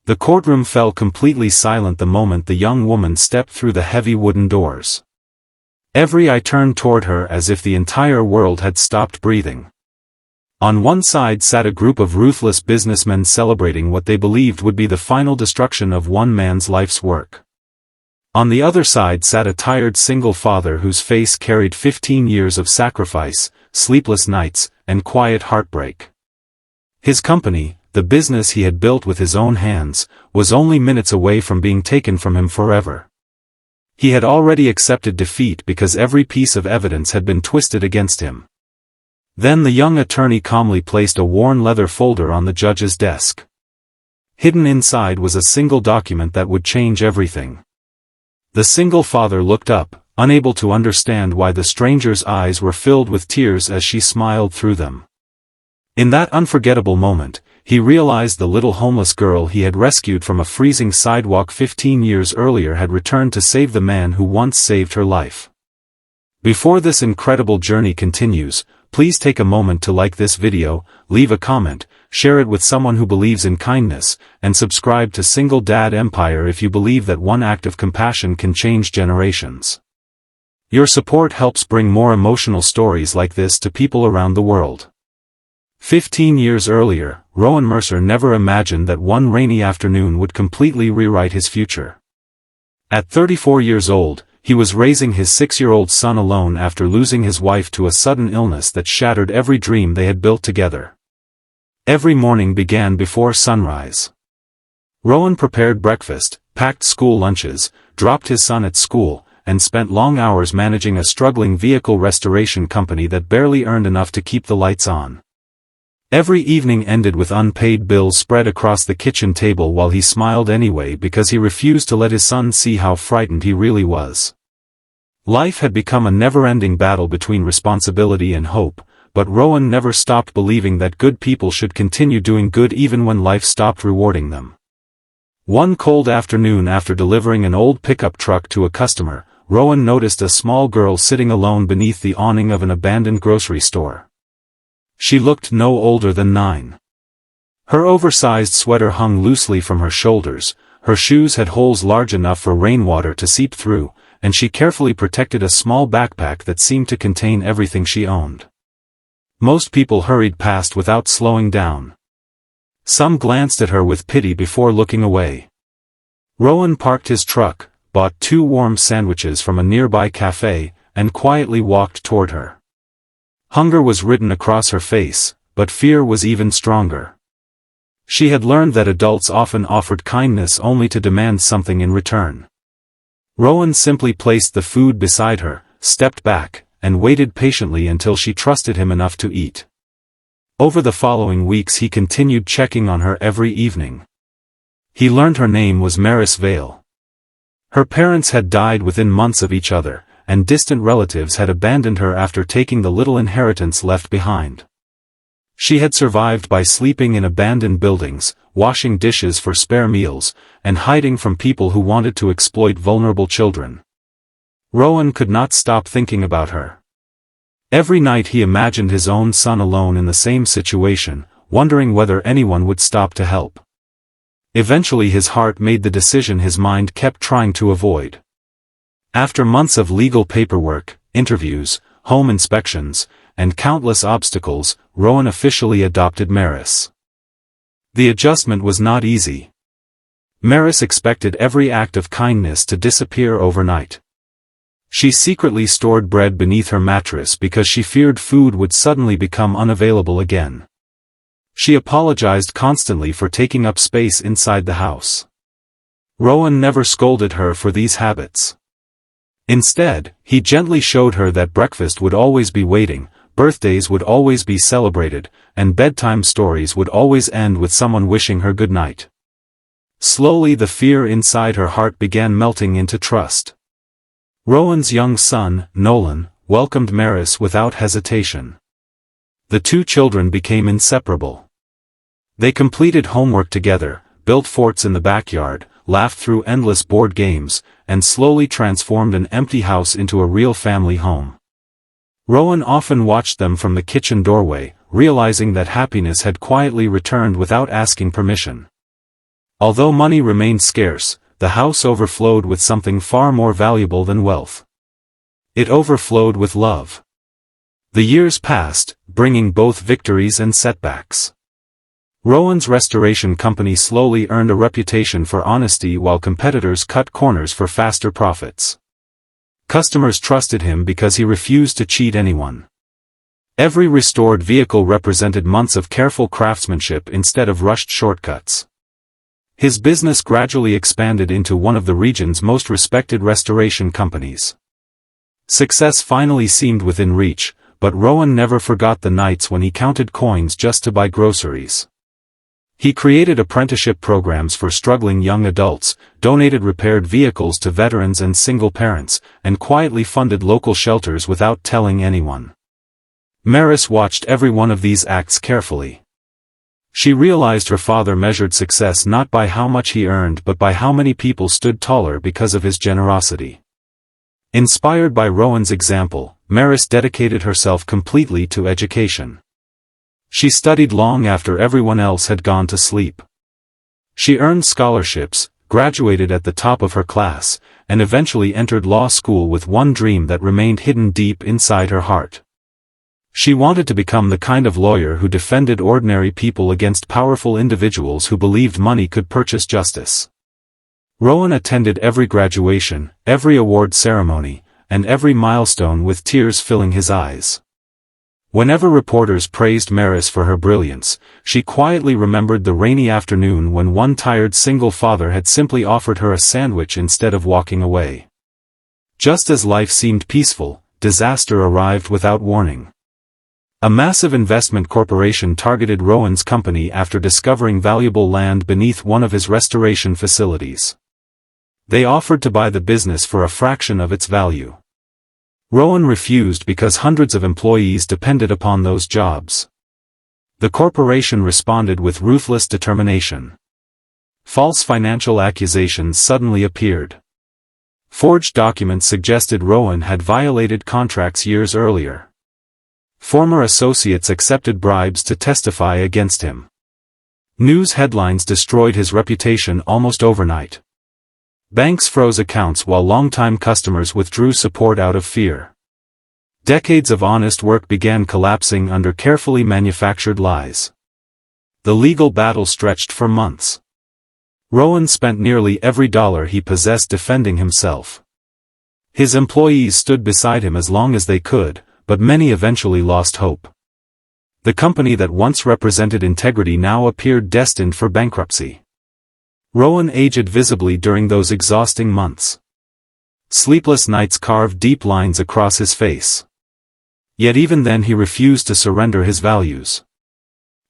The courtroom fell completely silent the moment the young woman stepped through the heavy wooden doors. Every eye turned toward her as if the entire world had stopped breathing. On one side sat a group of ruthless businessmen celebrating what they believed would be the final destruction of one man's life's work. On the other side sat a tired single father whose face carried 15 years of sacrifice, sleepless nights, and quiet heartbreak. His company, the business he had built with his own hands, was only minutes away from being taken from him forever. He had already accepted defeat because every piece of evidence had been twisted against him. Then the young attorney calmly placed a worn leather folder on the judge's desk. Hidden inside was a single document that would change everything. The single father looked up, unable to understand why the stranger's eyes were filled with tears as she smiled through them. In that unforgettable moment, he realized the little homeless girl he had rescued from a freezing sidewalk 15 years earlier had returned to save the man who once saved her life. Before this incredible journey continues, please take a moment to like this video, leave a comment, share it with someone who believes in kindness, and subscribe to Single Dad Empire if you believe that one act of compassion can change generations. Your support helps bring more emotional stories like this to people around the world. 15 years earlier, Rowan Mercer never imagined that one rainy afternoon would completely rewrite his future. At 34 years old, he was raising his 6-year-old son alone after losing his wife to a sudden illness that shattered every dream they had built together. Every morning began before sunrise. Rowan prepared breakfast, packed school lunches, dropped his son at school, and spent long hours managing a struggling vehicle restoration company that barely earned enough to keep the lights on. Every evening ended with unpaid bills spread across the kitchen table while he smiled anyway because he refused to let his son see how frightened he really was. Life had become a never-ending battle between responsibility and hope, but Rowan never stopped believing that good people should continue doing good even when life stopped rewarding them. One cold afternoon after delivering an old pickup truck to a customer, Rowan noticed a small girl sitting alone beneath the awning of an abandoned grocery store. She looked no older than 9. Her oversized sweater hung loosely from her shoulders, her shoes had holes large enough for rainwater to seep through, and she carefully protected a small backpack that seemed to contain everything she owned. Most people hurried past without slowing down. Some glanced at her with pity before looking away. Rowan parked his truck, bought 2 warm sandwiches from a nearby cafe, and quietly walked toward her. Hunger was written across her face, but fear was even stronger. She had learned that adults often offered kindness only to demand something in return. Rowan simply placed the food beside her, stepped back, and waited patiently until she trusted him enough to eat. Over the following weeks he continued checking on her every evening. He learned her name was Maris Vale. Her parents had died within months of each other, and distant relatives had abandoned her after taking the little inheritance left behind. She had survived by sleeping in abandoned buildings, washing dishes for spare meals, and hiding from people who wanted to exploit vulnerable children. Rowan could not stop thinking about her. Every night he imagined his own son alone in the same situation, wondering whether anyone would stop to help. Eventually his heart made the decision his mind kept trying to avoid. After months of legal paperwork, interviews, home inspections, and countless obstacles, Rowan officially adopted Maris. The adjustment was not easy. Maris expected every act of kindness to disappear overnight. She secretly stored bread beneath her mattress because she feared food would suddenly become unavailable again. She apologized constantly for taking up space inside the house. Rowan never scolded her for these habits. Instead, he gently showed her that breakfast would always be waiting, birthdays would always be celebrated, and bedtime stories would always end with someone wishing her good night. Slowly the fear inside her heart began melting into trust. Rowan's young son, Nolan, welcomed Maris without hesitation. The 2 children became inseparable. They completed homework together, built forts in the backyard, laughed through endless board games, and slowly transformed an empty house into a real family home. Rowan often watched them from the kitchen doorway, realizing that happiness had quietly returned without asking permission. Although money remained scarce, the house overflowed with something far more valuable than wealth. It overflowed with love. The years passed, bringing both victories and setbacks. Rowan's restoration company slowly earned a reputation for honesty while competitors cut corners for faster profits. Customers trusted him because he refused to cheat anyone. Every restored vehicle represented months of careful craftsmanship instead of rushed shortcuts. His business gradually expanded into one of the region's most respected restoration companies. Success finally seemed within reach, but Rowan never forgot the nights when he counted coins just to buy groceries. He created apprenticeship programs for struggling young adults, donated repaired vehicles to veterans and single parents, and quietly funded local shelters without telling anyone. Maris watched every one of these acts carefully. She realized her father measured success not by how much he earned but by how many people stood taller because of his generosity. Inspired by Rowan's example, Maris dedicated herself completely to education. She studied long after everyone else had gone to sleep. She earned scholarships, graduated at the top of her class, and eventually entered law school with one dream that remained hidden deep inside her heart. She wanted to become the kind of lawyer who defended ordinary people against powerful individuals who believed money could purchase justice. Rowan attended every graduation, every award ceremony, and every milestone with tears filling his eyes. Whenever reporters praised Maris for her brilliance, she quietly remembered the rainy afternoon when one tired single father had simply offered her a sandwich instead of walking away. Just as life seemed peaceful, disaster arrived without warning. A massive investment corporation targeted Rowan's company after discovering valuable land beneath one of his restoration facilities. They offered to buy the business for a fraction of its value. Rowan refused because hundreds of employees depended upon those jobs. The corporation responded with ruthless determination. False financial accusations suddenly appeared. Forged documents suggested Rowan had violated contracts years earlier. Former associates accepted bribes to testify against him. News headlines destroyed his reputation almost overnight. Banks froze accounts while longtime customers withdrew support out of fear. Decades of honest work began collapsing under carefully manufactured lies. The legal battle stretched for months. Rowan spent nearly every dollar he possessed defending himself. His employees stood beside him as long as they could, but many eventually lost hope. The company that once represented integrity now appeared destined for bankruptcy. Rowan aged visibly during those exhausting months. Sleepless nights carved deep lines across his face. Yet even then he refused to surrender his values.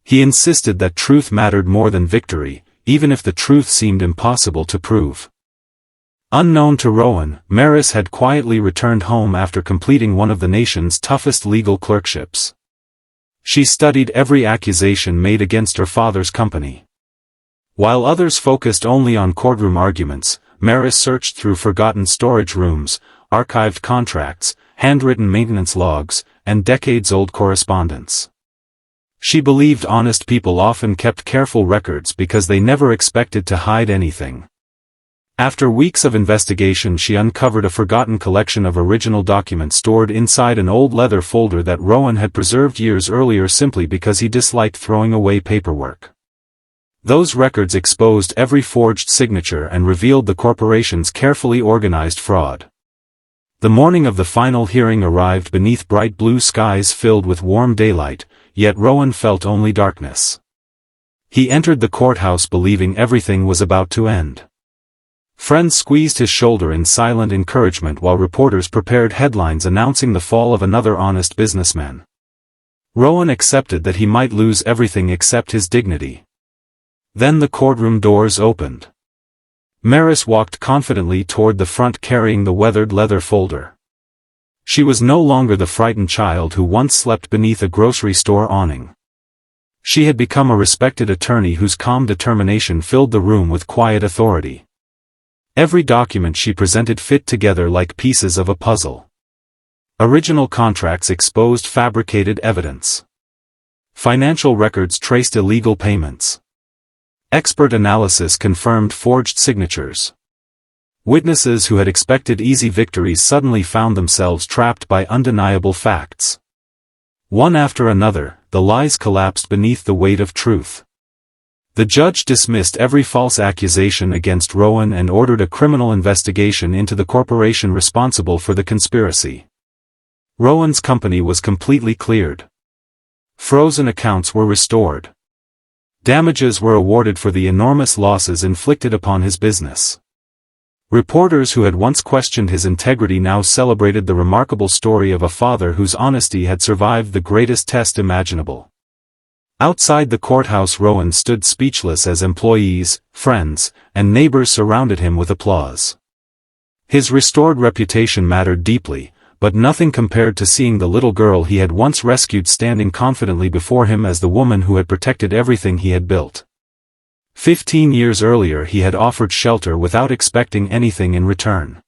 He insisted that truth mattered more than victory, even if the truth seemed impossible to prove. Unknown to Rowan, Maris had quietly returned home after completing one of the nation's toughest legal clerkships. She studied every accusation made against her father's company. While others focused only on courtroom arguments, Maris searched through forgotten storage rooms, archived contracts, handwritten maintenance logs, and decades-old correspondence. She believed honest people often kept careful records because they never expected to hide anything. After weeks of investigation, she uncovered a forgotten collection of original documents stored inside an old leather folder that Rowan had preserved years earlier simply because he disliked throwing away paperwork. Those records exposed every forged signature and revealed the corporation's carefully organized fraud. The morning of the final hearing arrived beneath bright blue skies filled with warm daylight, yet Rowan felt only darkness. He entered the courthouse believing everything was about to end. Friends squeezed his shoulder in silent encouragement while reporters prepared headlines announcing the fall of another honest businessman. Rowan accepted that he might lose everything except his dignity. Then the courtroom doors opened. Maris walked confidently toward the front carrying the weathered leather folder. She was no longer the frightened child who once slept beneath a grocery store awning. She had become a respected attorney whose calm determination filled the room with quiet authority. Every document she presented fit together like pieces of a puzzle. Original contracts exposed fabricated evidence. Financial records traced illegal payments. Expert analysis confirmed forged signatures. Witnesses who had expected easy victories suddenly found themselves trapped by undeniable facts. One after another, the lies collapsed beneath the weight of truth. The judge dismissed every false accusation against Rowan and ordered a criminal investigation into the corporation responsible for the conspiracy. Rowan's company was completely cleared. Frozen accounts were restored. Damages were awarded for the enormous losses inflicted upon his business. Reporters who had once questioned his integrity now celebrated the remarkable story of a father whose honesty had survived the greatest test imaginable. Outside the courthouse, Rowan stood speechless as employees, friends, and neighbors surrounded him with applause. His restored reputation mattered deeply, but nothing compared to seeing the little girl he had once rescued standing confidently before him as the woman who had protected everything he had built. 15 years earlier he had offered shelter without expecting anything in return.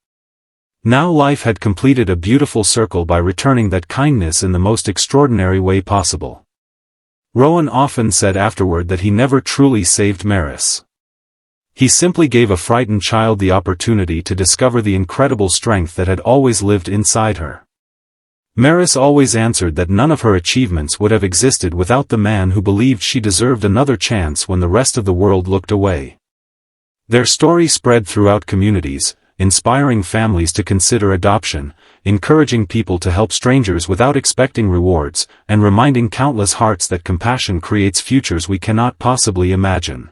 Now life had completed a beautiful circle by returning that kindness in the most extraordinary way possible. Rowan often said afterward that he never truly saved Maris. He simply gave a frightened child the opportunity to discover the incredible strength that had always lived inside her. Maris always answered that none of her achievements would have existed without the man who believed she deserved another chance when the rest of the world looked away. Their story spread throughout communities, inspiring families to consider adoption, encouraging people to help strangers without expecting rewards, and reminding countless hearts that compassion creates futures we cannot possibly imagine.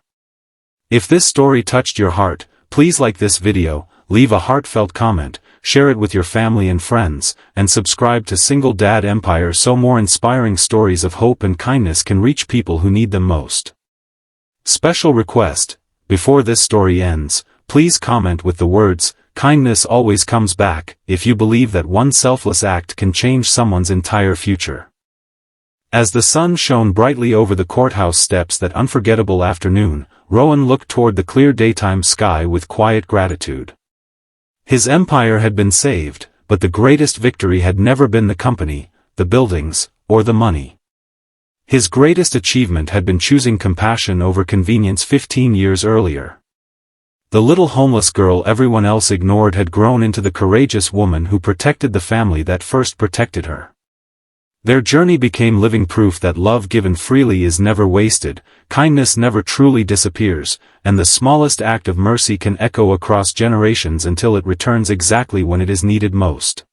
If this story touched your heart, please like this video, leave a heartfelt comment, share it with your family and friends, and subscribe to Single Dad Empire so more inspiring stories of hope and kindness can reach people who need them most. Special request: before this story ends, please comment with the words, "Kindness always comes back," if you believe that one selfless act can change someone's entire future. As the sun shone brightly over the courthouse steps that unforgettable afternoon, Rowan looked toward the clear daytime sky with quiet gratitude. His empire had been saved, but the greatest victory had never been the company, the buildings, or the money. His greatest achievement had been choosing compassion over convenience 15 years earlier. The little homeless girl everyone else ignored had grown into the courageous woman who protected the family that first protected her. Their journey became living proof that love given freely is never wasted, kindness never truly disappears, and the smallest act of mercy can echo across generations until it returns exactly when it is needed most.